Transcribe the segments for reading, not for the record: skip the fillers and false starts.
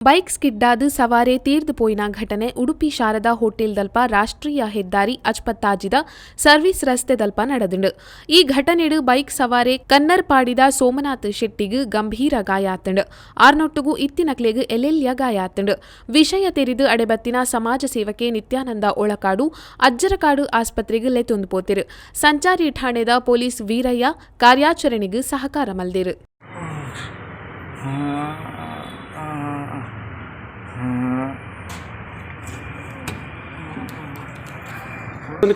Bike ಸ್ಕಿಡ್ಡಾದ ಸವಾರೆ ತೀರ್ದು ಪೋಯಿನ ಘಟನೆ Udupi Sharada hotel ದಲ್ಪ ರಾಷ್ಟ್ರೀಯ ಹೆದ್ದಾರಿ ಅಜ್ಪತ್ತಾಜಿದ ಸರ್ವಿಸ್ ರಸ್ತೆ ದಲ್ಪ ನಡೆದುಂಡು. ಈ ಘಟನೆಡು ಬೈಕ್ ಸವಾರೆ ಕನ್ನರ್ ಪಾಡಿದ ಸೋಮನಾಥ್ ಶೆಟ್ಟಿಗ್ ಗಂಭೀರ ಗಾಯಾತುಂಡು. ಆರ್ನೊಟ್ಟುಗು ಇತ್ತಿನಕ್ಲೆಗ್ ಎಲೆಲ್ಯ ಗಾಯಾತುಂಡು. ವಿಷಯ ತೆರಿದು ಅಡೆಬತ್ತಿನ ಸಮಾಜ ಸೇವಕೆ ನಿತ್ಯಾನಂದ ಒಳಕಾಡು ಅಜ್ಜರಕಾಡು ಆಸ್ಪತ್ರೆಗ್ ಲೆತೊಂದು ಪೋತಿರು. ಸಂಚಾರಿ ಠಾಣೆದ ಪೊಲೀಸ್ ವೀರಯ್ಯ ಕಾರ್ಯಾಚರಣೆಗ್ ಸಹಕಾರ ಮಲ್ದೇರು.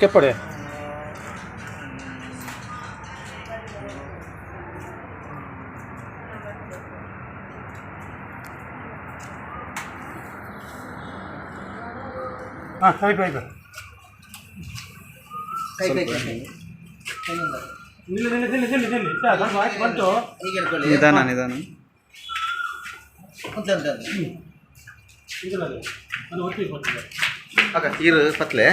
¿Qué pare? ನಿಧಾನ ಇರು ಪತ್ಲೆ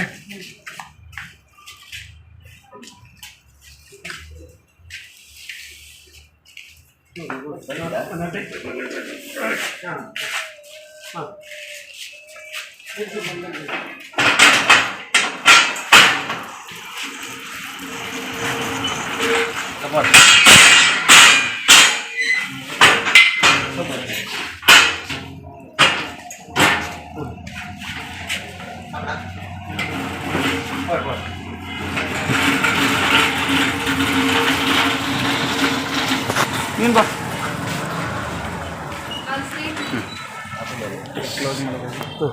ನೀನು ಬಾ ಕ್ಲೋಸ್ ಮಾಡಬೇಕು.